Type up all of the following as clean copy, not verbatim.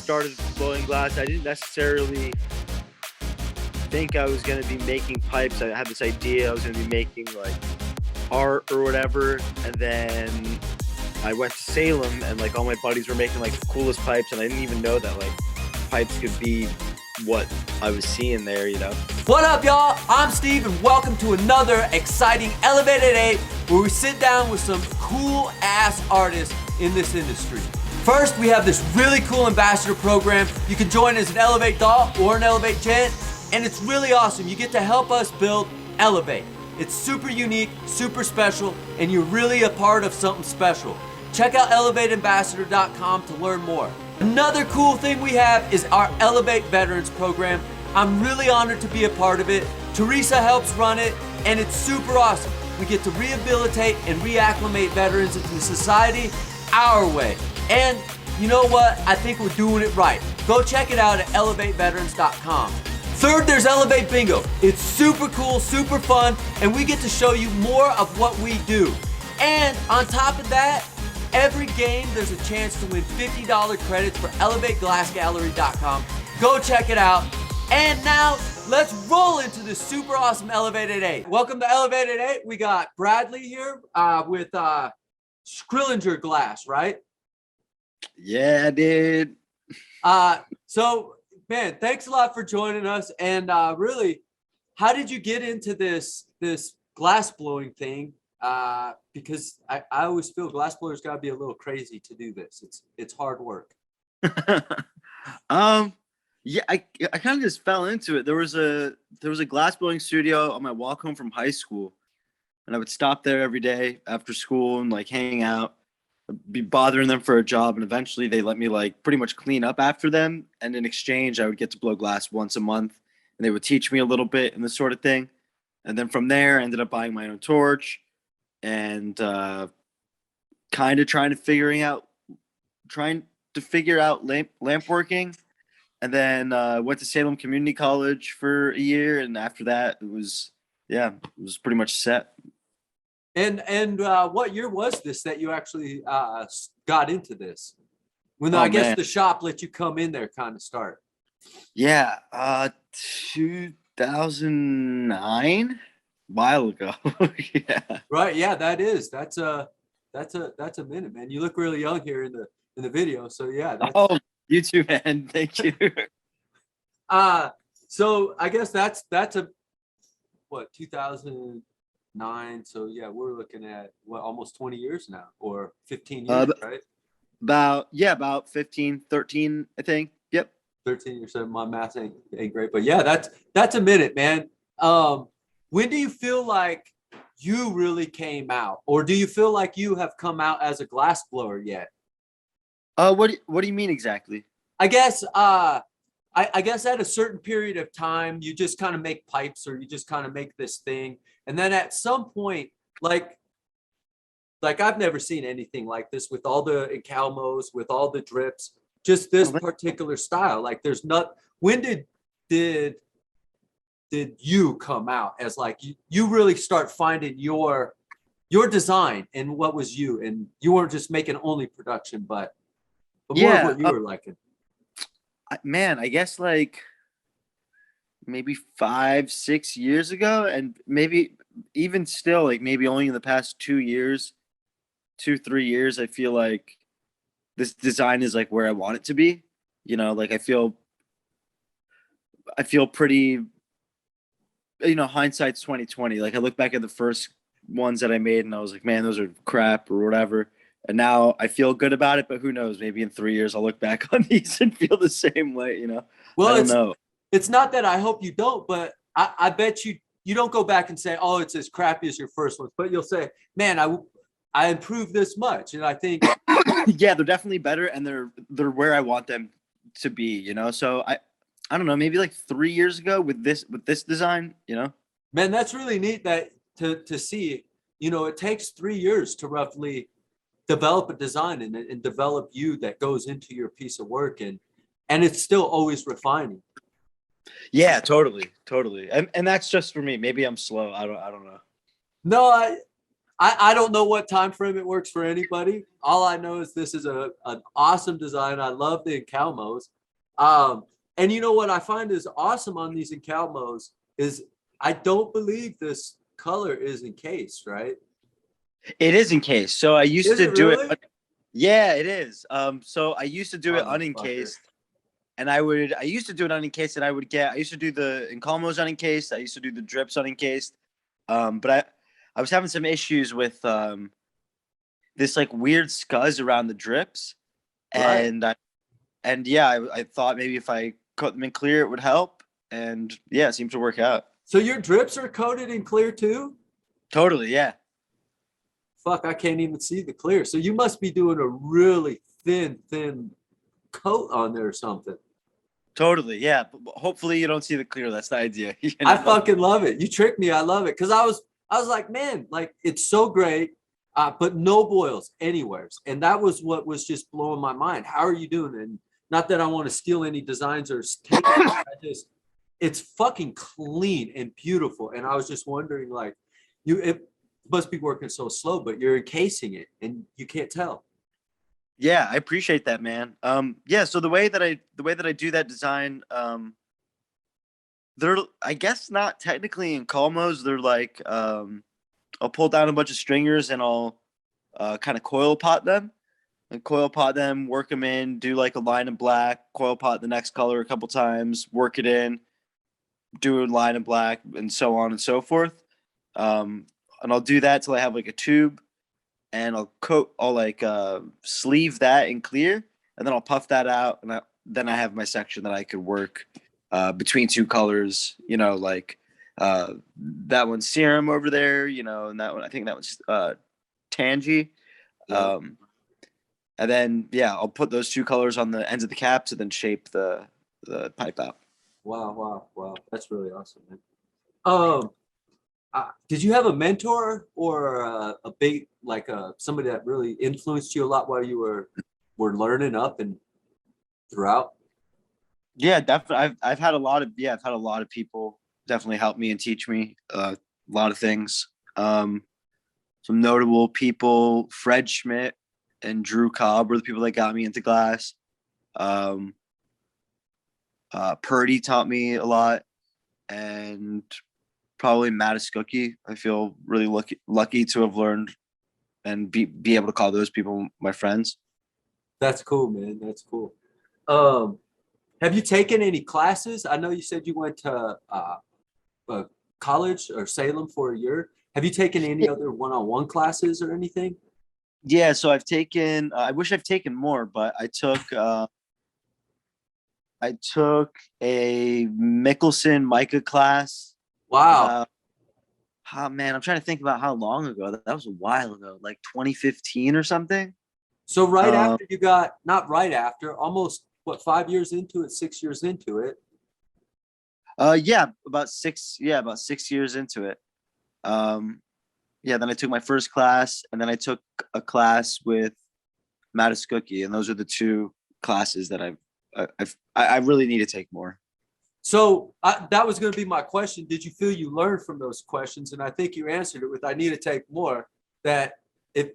started blowing glass, I didn't necessarily think I was going to be making pipes. I had this idea I was going to be making like art or whatever, and then I went to Salem and like all my buddies were making like the coolest pipes, and I didn't even know that like pipes could be what I was seeing there, you know. What up, y'all? I'm Steve, and welcome to another exciting Elev8, where we sit down with some cool ass artists in this industry. First, we have this really cool ambassador program. You can join as an Elev8 doll or an Elev8 gent, and it's really awesome. You get to help us build Elev8. It's super unique, super special, and you're really a part of something special. Check out Elev8ambassador.com to learn more. Another cool thing we have is our Elev8 Veterans program. I'm really honored to be a part of it. Teresa helps run it, and it's super awesome. We get to rehabilitate and reacclimate veterans into society our way. And you know what? I think we're doing it right. Go check it out at Elev8veterans.com. Third, there's Elev8 Bingo. It's super cool, super fun, and we get to show you more of what we do. And on top of that, every game there's a chance to win $50 credits for Elev8glassgallery.com. Go check it out. And now, let's roll into this super awesome Elev8. Welcome to Elev8. We got Bradley here with Schillinger glass, right? Yeah, dude. So, man, thanks a lot for joining us. And really, how did you get into this glass blowing thing? Because I always feel glass blowers gotta be a little crazy to do this. It's hard work. Yeah, I kind of just fell into it. There was a glass blowing studio on my walk home from high school, and I would stop there every day after school and like hang out, be bothering them for a job, and eventually they let me like pretty much clean up after them, and in exchange I would get to blow glass once a month, and they would teach me a little bit and this sort of thing. And then from there I ended up buying my own torch and kind of trying to figure out lamp working. And then went to Salem Community College for a year, and after that it was pretty much set. And what year was this that you actually got into this? When Oh, I guess man. the shop let you come in there, kind of start. Yeah, 2009, while ago. Yeah. Right? Yeah, that's a minute, man. You look really young here in the video. So yeah. Oh, you too, man. Thank you. So I guess that's a what 2009. So yeah, we're looking at what almost 20 years now, or 15 years, right? About 15, 13, I think. Yep. 13 years. So my math ain't great, but yeah, that's a minute, man. When do you feel like you really came out, or do you feel like you have come out as a glass blower yet? What do you mean exactly? I guess I guess at a certain period of time you just kind of make pipes, or you just kind of make this thing, and then at some point, like I've never seen anything like this with all the encalmos, with all the drips, just this particular style. Like there's not. When did you come out as like you really start finding your design and what was you, and you weren't just making only production, but more of what you were liking? Man, I guess like maybe 5-6 years ago, and maybe even still like maybe only in the past 2 3 years, I feel like this design is like where I want it to be. You know, like I feel pretty, hindsight's 2020. Like I look back at the first ones that I made and I was like, man, those are crap or whatever. And now I feel good about it, but who knows? Maybe in 3 years I'll look back on these and feel the same way, Well, I don't know. It's not that I hope you don't, but I bet you don't go back and say, oh, it's as crappy as your first ones, but you'll say, man, I improved this much. And I think yeah, they're definitely better, and they're where I want them to be, So I don't know, maybe like 3 years ago with this design, Man, that's really neat that to see. It takes 3 years to roughly develop a design and develop you that goes into your piece of work, and it's still always refining. Yeah, totally. And that's just for me. Maybe I'm slow. I don't know. No, I don't know what time frame it works for anybody. All I know is this is an awesome design. I love the encalmos. And you know what I find is awesome on these encalmos is I don't believe this color is encased, right? It is encased. So I used Is to it do really? it. Yeah, it is. So I used to do it Motherfucker. unencased, and I used to do it unencased, and I used to do the encalmos unencased. I used to do the drips unencased. But I was having some issues with this like weird scuzz around the drips, Right. and yeah, I thought maybe if I cut them in clear, it would help, and yeah, it seemed to work out. So your drips are coated in clear too? Totally, yeah. Fuck, I can't even see the clear. So you must be doing a really thin coat on there or something. Totally, yeah. But hopefully you don't see the clear. That's the idea. You I know? fucking love it. You tricked me. I love it. Cause I was like, man, like it's so great. But no boils anywhere. And that was what was just blowing my mind. How are you doing? And not that I want to steal any designs or take it. I just, it's fucking clean and beautiful. And I was just wondering, like, it must be working so slow, but you're encasing it and you can't tell. Yeah, I appreciate that, man. Yeah. So the way that I do that design, they're I guess not technically in Calmos. They're like I'll pull down a bunch of stringers and I'll kind of coil pot them and coil pot them, work them in, do like a line of black, coil pot the next color a couple times, work it in, do a line of black, and so on and so forth. And I'll do that till I have like a tube, and I'll like sleeve that in clear, and then I'll puff that out, and then I have my section that I could work between two colors. You know, like that one's serum over there. You know, and that one I think that one's tangy. Yeah. And then yeah, I'll put those two colors on the ends of the caps, and then shape the pipe out. Wow. That's really awesome, man. Um, did you have a mentor or a big like somebody that really influenced you a lot while you were learning up and throughout? Yeah, definitely. I've had a lot of people definitely help me and teach me a lot of things. Some notable people, Fred Schmidt and Drew Cobb were the people that got me into glass. Um, Purdy taught me a lot, and probably Mataskookie. I feel really lucky to have learned and be able to call those people my friends. That's cool, man. That's cool. Um, have you taken any classes? I know you said you went to college or Salem for a year. Have you taken any other one-on-one classes or anything? Yeah, so I've taken. I wish I've taken more, but I took a Mickelson Micah class Wow. about. Oh man, I'm trying to think about how long ago. That was a while ago, like 2015 or something. So right Um, after you got, not right after, almost what, 5 years into it, 6 years into it. yeah, about six. Yeah, about 6 years into it. Um, yeah, then I took my first class, and then I took a class with Mataskookie, and those are the two classes that I really need to take more. So that was going to be my question. Did you feel you learned from those questions? And I think you answered it with, I need to take more. That if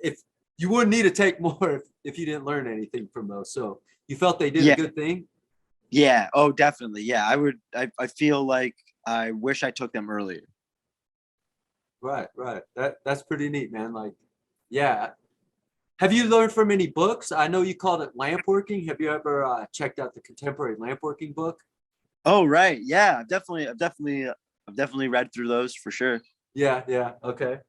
if you wouldn't need to take more if you didn't learn anything from those. So you felt they did a Yeah, good thing? yeah. Oh, definitely. Yeah, I would. I feel like I wish I took them earlier. Right. That's pretty neat, man. Like, yeah. Have you learned from any books? I know you called it lamp working. Have you ever checked out the contemporary lamp working book? Oh, right. Yeah, I've definitely read through those for sure. Yeah. Okay.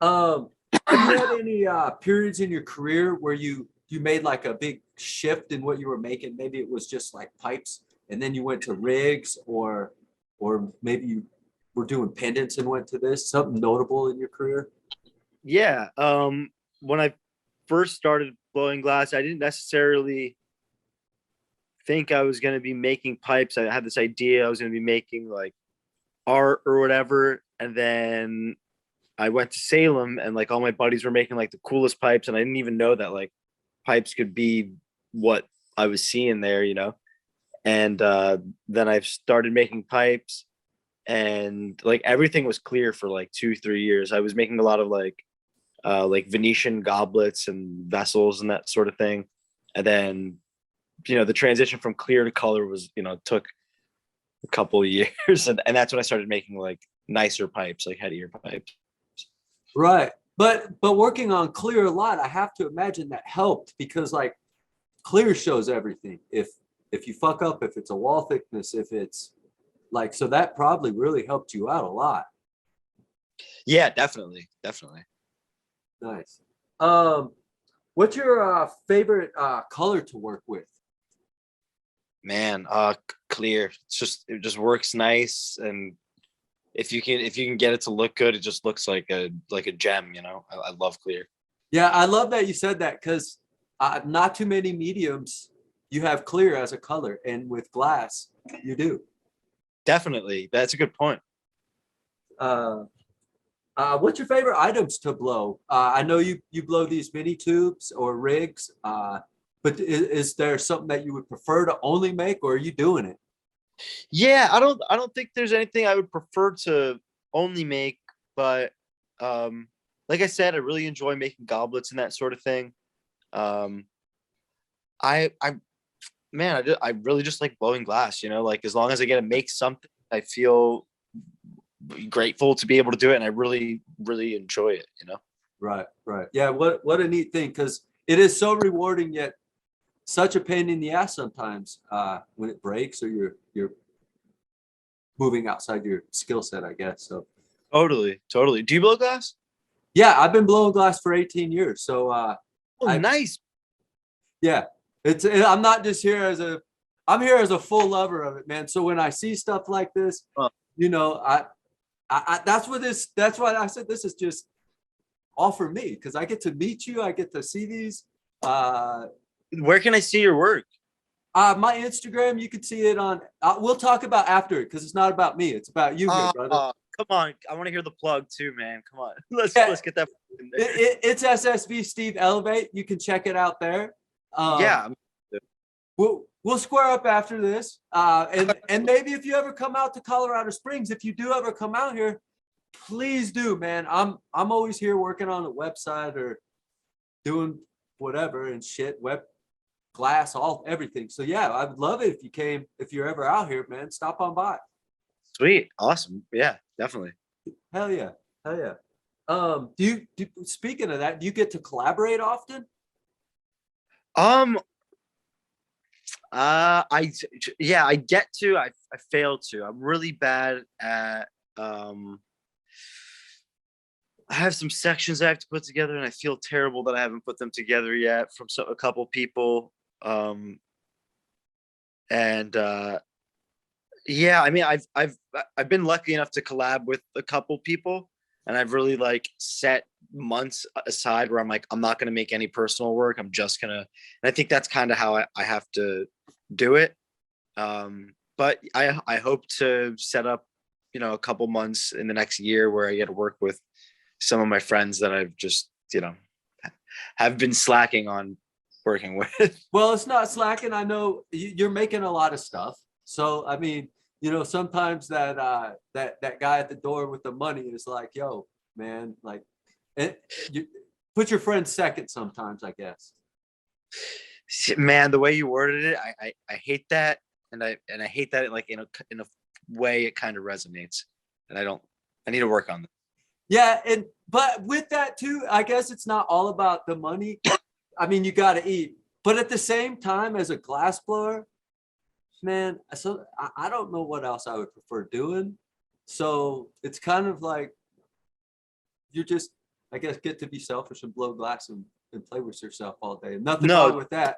Um, have you had any periods in your career where you made like a big shift in what you were making? Maybe it was just like pipes, and then you went to rigs, or maybe you were doing pendants and went to this. Something notable in your career? Yeah. When I first started blowing glass, I didn't necessarily think I was going to be making pipes. I had this idea I was going to be making like art or whatever, and then I went to Salem, and like all my buddies were making like the coolest pipes, and I didn't even know that like pipes could be what I was seeing there, you know. And then I started making pipes, and like everything was clear for like 2-3 years. I was making a lot of like Venetian goblets and vessels and that sort of thing. And then, the transition from clear to color was, took a couple of years. And that's when I started making like nicer pipes, like headier pipes. Right. But working on clear a lot, I have to imagine that helped, because like clear shows everything. If you fuck up, if it's a wall thickness, if it's like, so that probably really helped you out a lot. Yeah, definitely. Definitely. Nice. What's your favorite color to work with? Man, clear. It just works nice. And if you can get it to look good, it just looks like a gem, I love clear. Yeah, I love that you said that, because not too many mediums you have clear as a color, and with glass you do. Definitely. That's a good point. What's your favorite items to blow? I know you blow these mini tubes or rigs, but is there something that you would prefer to only make, or are you doing it? Yeah, I don't think there's anything I would prefer to only make, but like I said, I really enjoy making goblets and that sort of thing. Um I man, I really just like blowing glass, like as long as I get to make something, I feel grateful to be able to do it, and I really, really enjoy it. Right, right. Yeah, what a neat thing, because it is so rewarding, yet such a pain in the ass sometimes when it breaks, or you're moving outside your skill set, I guess. So Totally. Do you blow glass? yeah, I've been blowing glass for 18 years. So Oh, nice. yeah, I'm not just here as I'm here as a full lover of it, man. So when I see stuff like this, that's why I said this is just all for me, because I get to meet you, I get to see these. Where can I see your work? My Instagram, you can see it on. We'll talk about after it, because it's not about me, it's about you, here, brother. Come on, I want to hear the plug too, man. Come on, let's get that. It's SSV Steve Elev8. You can check it out there. Yeah. We'll square up after this, and maybe if you ever come out to Colorado Springs, if you do ever come out here, please do, man. I'm always here working on a website or doing whatever and shit, web glass, everything. So yeah, I'd love it if you're ever out here, man. Stop on by. Sweet, awesome, yeah, definitely. Hell yeah, hell yeah. Speaking of that, do you get to collaborate often? I get to. I fail to. I'm really bad at. I have some sections I have to put together, and I feel terrible that I haven't put them together yet from a couple people. And yeah, I mean, I've been lucky enough to collab with a couple people, and I've really like set months aside where I'm like, I'm not going to make any personal work. I'm just gonna, and I think that's kind of how I have to do it. But I hope to set up, a couple months in the next year where I get to work with some of my friends that I've just, have been slacking on working with. Well, it's not slacking. I know you're making a lot of stuff. So, I mean, sometimes that guy at the door with the money is like, yo, man, like, you put your friends second sometimes, I guess. Man, the way you worded it, I hate that. And I hate that, like, in a way it kind of resonates. And I need to work on that. Yeah. But with that too, I guess it's not all about the money. I mean, you got to eat, but at the same time, as a glass blower, man, so I don't know what else I would prefer doing. So it's kind of like you just, I guess, get to be selfish and blow glass and play with yourself all day. Nothing wrong with that.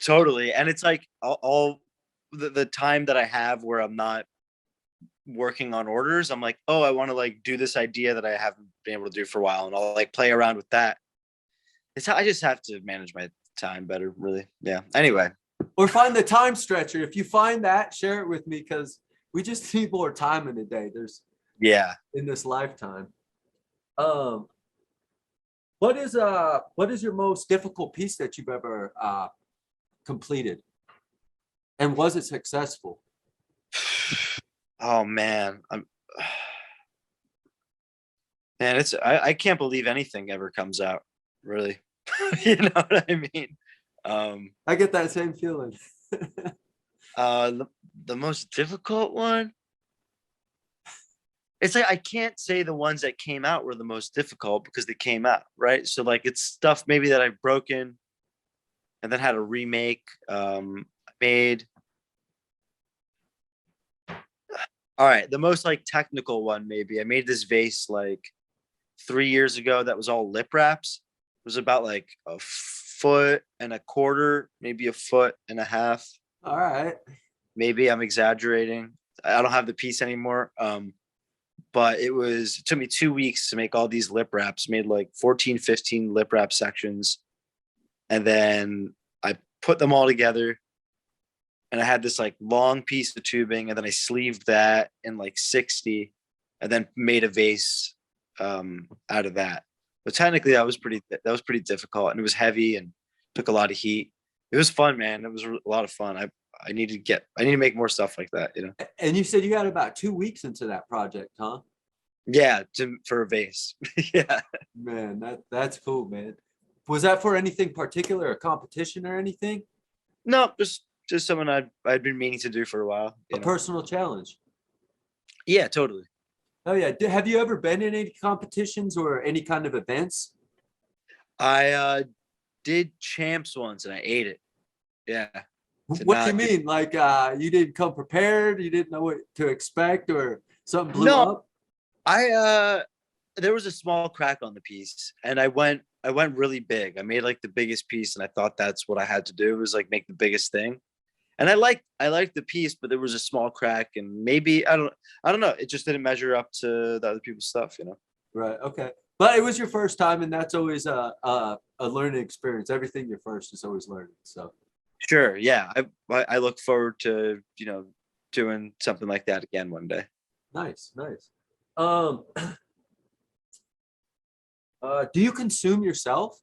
Totally. And it's like all the time that I have where I'm not working on orders, I'm like, oh, I want to like do this idea that I haven't been able to do for a while, and I'll like play around with that. I just have to manage my time better, really. Yeah. Anyway. Or find the time stretcher. If you find that, share it with me, because we just need more time in a day. In this lifetime. What is your most difficult piece that you've ever completed? And was it successful? Oh man, man, I can't believe anything ever comes out. Really, you know what I mean? Um, I get that same feeling. the, the most difficult one. It's like I can't say the ones that came out were the most difficult because they came out, right? So like it's stuff maybe that I've broken and then had a remake. I made all right, the most like technical one maybe. I made this vase like 3 years ago that was all lip wraps. It was about like a foot and a quarter, maybe a foot and a half. All right. Maybe I'm exaggerating. I don't have the piece anymore. But it took me 2 weeks to make all these lip wraps, made like 14, 15 lip wrap sections. And then I put them all together and I had this like long piece of tubing and then I sleeved that in like 60 and then made a vase out of that. But technically that was pretty difficult and it was heavy and took a lot of heat. It was fun, man. It was a lot of fun. I need to make more stuff like that, you know? And you said you had about 2 weeks into that project, huh? Yeah, for a vase. Yeah. Man, that's cool, man. Was that for anything particular, a competition or anything? No, just something I'd been meaning to do for a while. A personal challenge. Yeah, totally. Oh yeah. Have you ever been in any competitions or any kind of events? I did champs once and I ate it. Yeah. What do you mean? Like you didn't come prepared, you didn't know what to expect, or something blew No, up? I there was a small crack on the piece and I went really big. I made like the biggest piece and I thought that's what I had to do was like make the biggest thing. And I liked the piece, but there was a small crack and maybe I don't know. It just didn't measure up to the other people's stuff, you know. Right. Okay. But it was your first time, and that's always a learning experience. Everything you're first is always learning. So Sure. Yeah. I look forward to, doing something like that again one day. nice, nice. Um, do you consume yourself?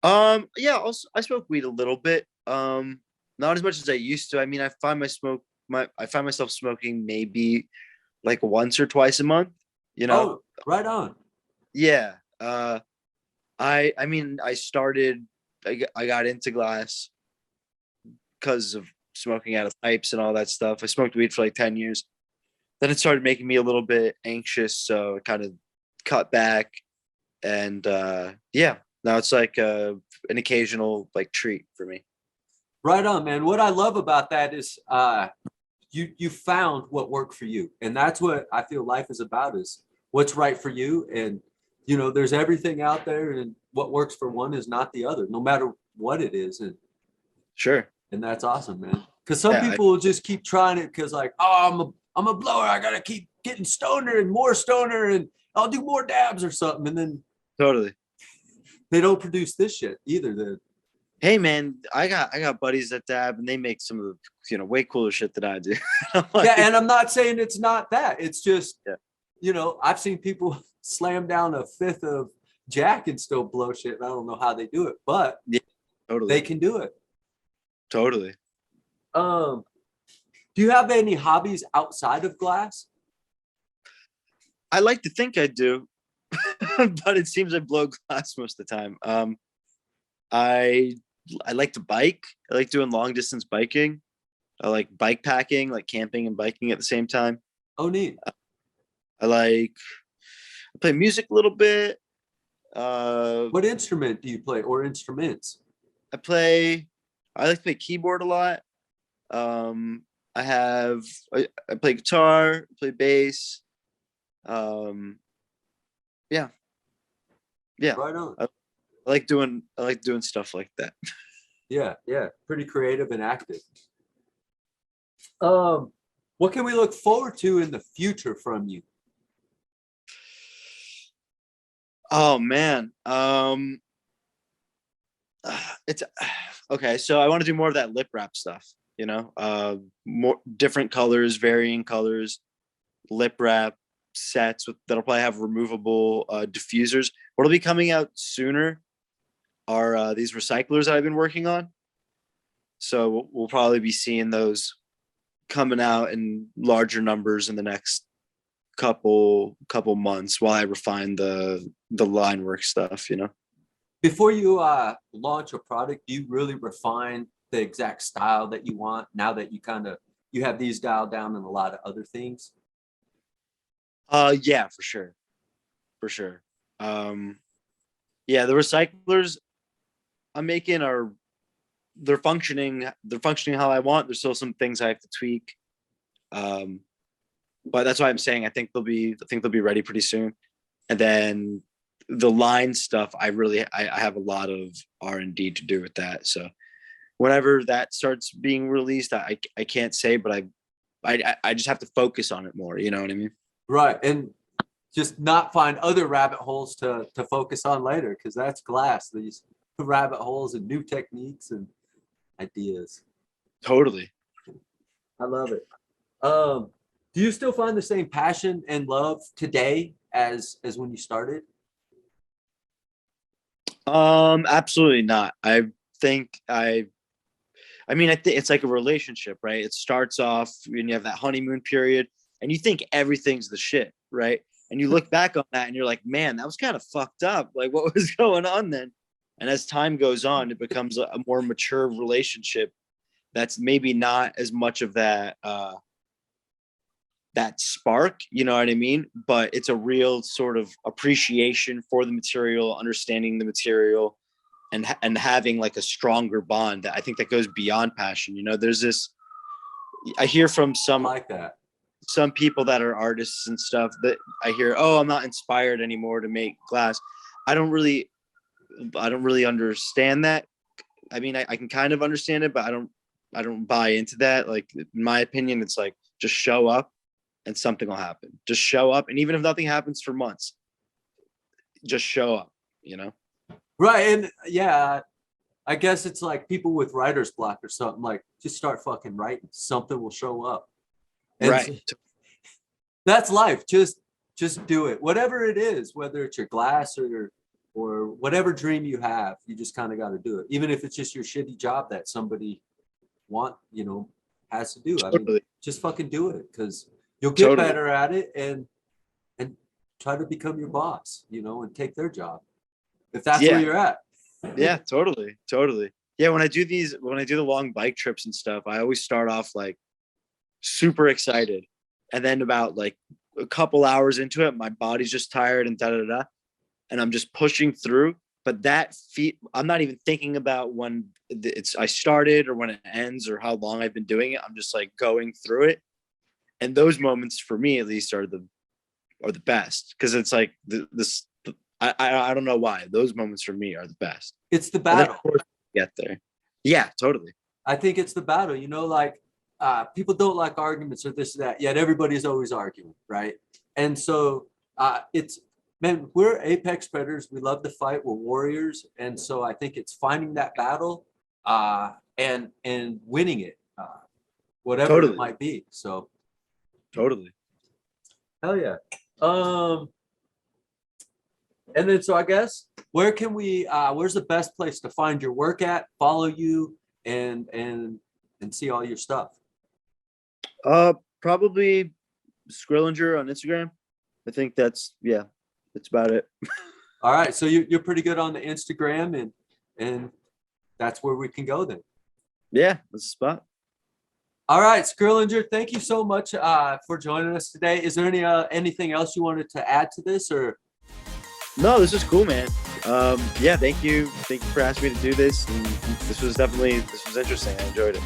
Yeah, also, I smoke weed a little bit. Not as much as I used to. I mean, I find myself smoking maybe like once or twice a month, you know? Oh, right on. Yeah. I mean, I got into glass because of smoking out of pipes and all that stuff. I smoked weed for like 10 years. Then it started making me a little bit anxious, so I kind of cut back and yeah, now it's like an occasional like treat for me. Right on, man. What I love about that is you found what worked for you. And that's what I feel life is about, is what's right for you. And there's everything out there, and what works for one is not the other, no matter what it is. Sure. And that's awesome, man. Because some Yeah, people will just keep trying it because, like, oh, I'm a blower. I gotta keep getting stoner and more stoner, and I'll do more dabs or something. And then totally. they don't produce this shit either. Then Hey man, I got buddies that dab and they make some of the way cooler shit than I do. yeah, and I'm not saying it's not that. It's just Yeah. I've seen people slam down a fifth of Jack and still blow shit. And I don't know how they do it, but Yeah, totally. they can do it. Totally. Do you have any hobbies outside of glass? I like to think I do, but it seems I blow glass most of the time. I I like to bike. I like doing long distance biking. I like bike packing, like camping and biking at the same time. Oh, neat. I play music a little bit. What instrument do you play, or instruments? I play. I like to play keyboard a lot. I have. I play guitar. Play bass. Um, yeah, yeah. Right on. I like doing stuff like that. Yeah, yeah. Pretty creative and active. What can we look forward to in the future from you? Oh man. It's okay. So I want to do more of that lip wrap stuff. More different colors, varying colors, lip wrap sets that'll probably have removable diffusers. What'll be coming out sooner are these recyclers that I've been working on. So we'll probably be seeing those coming out in larger numbers in the next couple months while I refine the line work stuff, you know. Before you launch a product, do you really refine the exact style that you want now that you have these dialed down and a lot of other things? Yeah, for sure. Yeah, the recyclers I'm making they're functioning how I want. There's still some things I have to tweak, but that's why I'm saying I think they'll be ready pretty soon. And then the line stuff, I have a lot of R&D to do with that. So whenever that starts being released, I can't say, but I just have to focus on it more. You know what I mean? Right, and just not find other rabbit holes to focus on later, because that's glass. These rabbit holes and new techniques and ideas. Totally. I love it. Do you still find the same passion and love today as when you started? Absolutely not. I think it's like a relationship, right? It starts off when you have that honeymoon period and you think everything's the shit, right? And you look back on that and you're like, man, that was kind of fucked up. Like, what was going on then? And as time goes on, it becomes a more mature relationship that's maybe not as much of that that spark, you know what I mean? But it's a real sort of appreciation for the material, understanding the material, and having like a stronger bond that I think that goes beyond passion. You know, there's this, I hear from I like that. some people that are artists and stuff that I hear, oh, I'm not inspired anymore to make glass. I don't really understand that. I mean, I can kind of understand it, but I don't buy into that. Like, in my opinion, it's like, just show up and something will happen. Just show up. And even if nothing happens for months, just show up, you know? Right. And yeah, I guess it's like people with writer's block or something, like, just start fucking writing. Something will show up. And Right. that's life. Just do it. Whatever it is, whether it's your glass or whatever dream you have, you just kind of got to do it. Even if it's just your shitty job that somebody has to do. I mean, just fucking do it, because you'll get better at it and try to become your boss, and take their job if that's where you're at. Yeah, totally. Yeah, when I do the long bike trips and stuff, I always start off like super excited, and then about like a couple hours into it, my body's just tired and and I'm just pushing through. But I'm not even thinking about when I started or when it ends or how long I've been doing it. I'm just like going through it, and those moments for me at least are the best, because it's like I don't know why those moments for me are the best. It's the battle. Of course, get there. Yeah, totally. I think it's the battle. Like people don't like arguments or this or that, yet everybody's always arguing, right? And so man, we're apex predators. We love to fight. We're warriors, and so I think it's finding that battle and winning it, whatever it might be. So totally. Hell yeah. And then, so I guess, where's the best place to find your work at, follow you, and see all your stuff? Probably Schillinger on Instagram. I think that's about it. All right, so you're pretty good on the Instagram, and that's where we can go then. Yeah, that's the spot. All right, Schillinger, thank you so much for joining us today. Is there anything else you wanted to add to this, or? No, this is cool, man. Thank you for asking me to do this. And this was interesting. I enjoyed it.